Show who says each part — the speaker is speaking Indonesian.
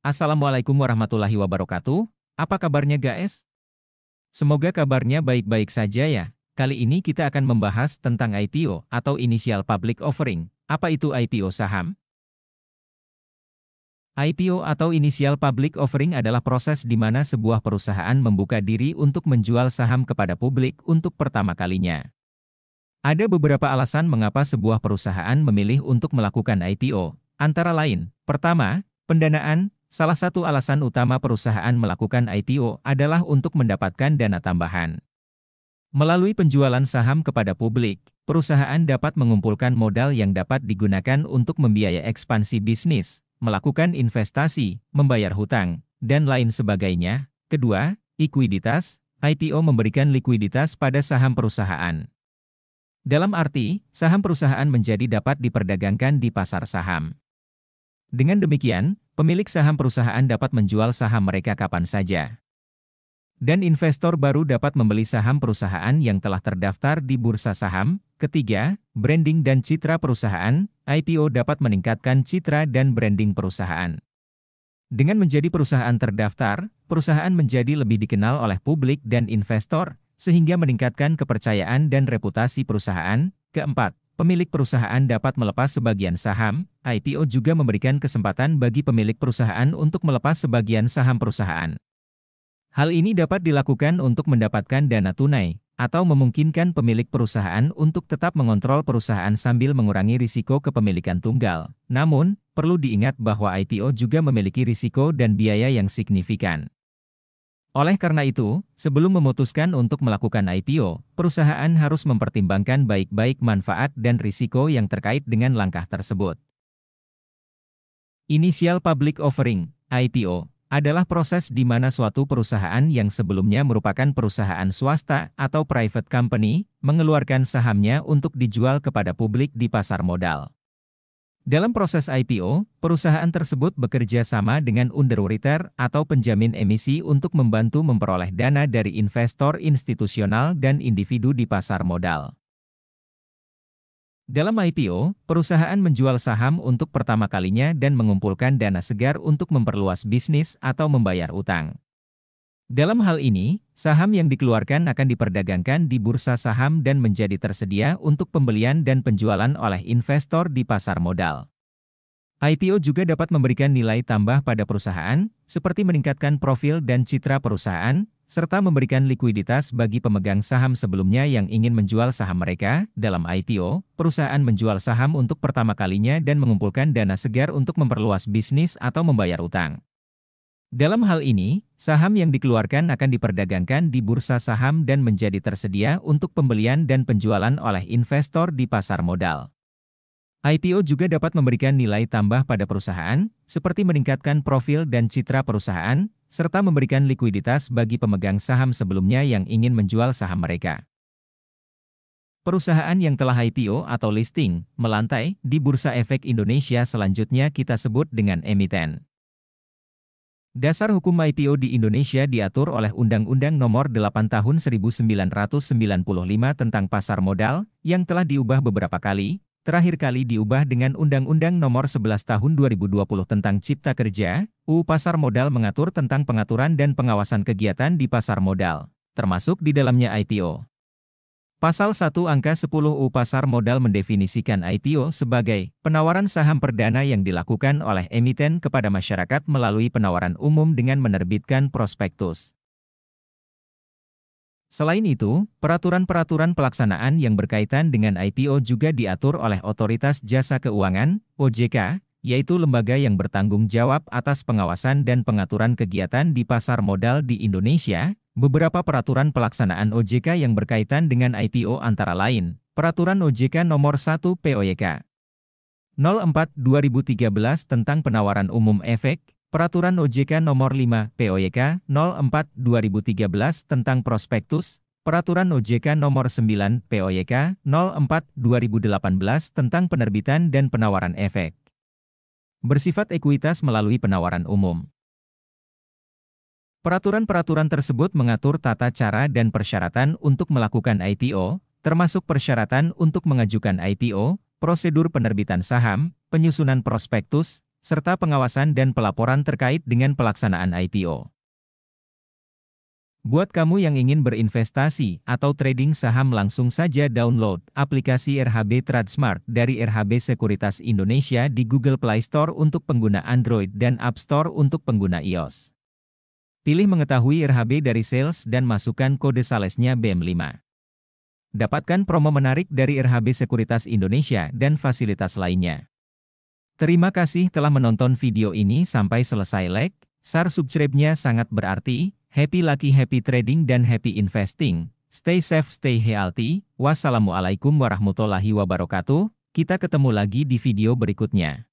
Speaker 1: Assalamualaikum warahmatullahi wabarakatuh. Apa kabarnya guys? Semoga kabarnya baik-baik saja ya. Kali ini kita akan membahas tentang IPO atau Initial Public Offering. Apa itu IPO saham? IPO atau Initial Public Offering adalah proses di mana sebuah perusahaan membuka diri untuk menjual saham kepada publik untuk pertama kalinya. Ada beberapa alasan mengapa sebuah perusahaan memilih untuk melakukan IPO. Antara lain, pertama, pendanaan. Salah satu alasan utama perusahaan melakukan IPO adalah untuk mendapatkan dana tambahan. Melalui penjualan saham kepada publik, perusahaan dapat mengumpulkan modal yang dapat digunakan untuk membiayai ekspansi bisnis, melakukan investasi, membayar hutang, dan lain sebagainya. Kedua, likuiditas. IPO memberikan likuiditas pada saham perusahaan. Dalam arti, saham perusahaan menjadi dapat diperdagangkan di pasar saham. Dengan demikian, pemilik saham perusahaan dapat menjual saham mereka kapan saja. Dan investor baru dapat membeli saham perusahaan yang telah terdaftar di bursa saham. Ketiga, branding dan citra perusahaan. IPO dapat meningkatkan citra dan branding perusahaan. Dengan menjadi perusahaan terdaftar, perusahaan menjadi lebih dikenal oleh publik dan investor, sehingga meningkatkan kepercayaan dan reputasi perusahaan. Keempat, pemilik perusahaan dapat melepas sebagian saham. IPO juga memberikan kesempatan bagi pemilik perusahaan untuk melepas sebagian saham perusahaan. Hal ini dapat dilakukan untuk mendapatkan dana tunai, atau memungkinkan pemilik perusahaan untuk tetap mengontrol perusahaan sambil mengurangi risiko kepemilikan tunggal. Namun, perlu diingat bahwa IPO juga memiliki risiko dan biaya yang signifikan. Oleh karena itu, sebelum memutuskan untuk melakukan IPO, perusahaan harus mempertimbangkan baik-baik manfaat dan risiko yang terkait dengan langkah tersebut. Initial Public Offering, IPO, adalah proses di mana suatu perusahaan yang sebelumnya merupakan perusahaan swasta atau private company, mengeluarkan sahamnya untuk dijual kepada publik di pasar modal. Dalam proses IPO, perusahaan tersebut bekerja sama dengan underwriter atau penjamin emisi untuk membantu memperoleh dana dari investor institusional dan individu di pasar modal. Dalam IPO, perusahaan menjual saham untuk pertama kalinya dan mengumpulkan dana segar untuk memperluas bisnis atau membayar utang. Dalam hal ini, saham yang dikeluarkan akan diperdagangkan di bursa saham dan menjadi tersedia untuk pembelian dan penjualan oleh investor di pasar modal. IPO juga dapat memberikan nilai tambah pada perusahaan, seperti meningkatkan profil dan citra perusahaan, serta memberikan likuiditas bagi pemegang saham sebelumnya yang ingin menjual saham mereka. Dalam IPO, perusahaan menjual saham untuk pertama kalinya dan mengumpulkan dana segar untuk memperluas bisnis atau membayar utang. Dalam hal ini, saham yang dikeluarkan akan diperdagangkan di bursa saham dan menjadi tersedia untuk pembelian dan penjualan oleh investor di pasar modal. IPO juga dapat memberikan nilai tambah pada perusahaan, seperti meningkatkan profil dan citra perusahaan, serta memberikan likuiditas bagi pemegang saham sebelumnya yang ingin menjual saham mereka. Perusahaan yang telah IPO atau listing, melantai, di Bursa Efek Indonesia selanjutnya kita sebut dengan emiten. Dasar hukum IPO di Indonesia diatur oleh Undang-Undang Nomor 8 Tahun 1995 tentang pasar modal, yang telah diubah beberapa kali, terakhir kali diubah dengan Undang-Undang Nomor 11 Tahun 2020 tentang Cipta Kerja. UU Pasar Modal mengatur tentang pengaturan dan pengawasan kegiatan di pasar modal, termasuk di dalamnya IPO. Pasal 1 Angka 10 UU Pasar Modal mendefinisikan IPO sebagai penawaran saham perdana yang dilakukan oleh emiten kepada masyarakat melalui penawaran umum dengan menerbitkan prospektus. Selain itu, peraturan-peraturan pelaksanaan yang berkaitan dengan IPO juga diatur oleh Otoritas Jasa Keuangan, OJK, yaitu lembaga yang bertanggung jawab atas pengawasan dan pengaturan kegiatan di pasar modal di Indonesia. Beberapa peraturan pelaksanaan OJK yang berkaitan dengan IPO antara lain, Peraturan OJK Nomor 1 POYK 04/2013 tentang penawaran umum efek, Peraturan OJK Nomor 5 POYK 04/2013 tentang prospektus, Peraturan OJK Nomor 9 POYK 04/2018 tentang penerbitan dan penawaran efek. Bersifat ekuitas melalui penawaran umum. Peraturan-peraturan tersebut mengatur tata cara dan persyaratan untuk melakukan IPO, termasuk persyaratan untuk mengajukan IPO, prosedur penerbitan saham, penyusunan prospektus, serta pengawasan dan pelaporan terkait dengan pelaksanaan IPO. Buat kamu yang ingin berinvestasi atau trading saham, langsung saja download aplikasi RHB TradeSmart dari RHB Sekuritas Indonesia di Google Play Store untuk pengguna Android dan App Store untuk pengguna iOS. Pilih mengetahui RHB dari sales dan masukkan kode salesnya BM5. Dapatkan promo menarik dari RHB Sekuritas Indonesia dan fasilitas lainnya. Terima kasih telah menonton video ini sampai selesai. Like, share, subscribe-nya sangat berarti. Happy lucky, happy trading, dan happy investing. Stay safe, stay healthy. Wassalamualaikum warahmatullahi wabarakatuh. Kita ketemu lagi di video berikutnya.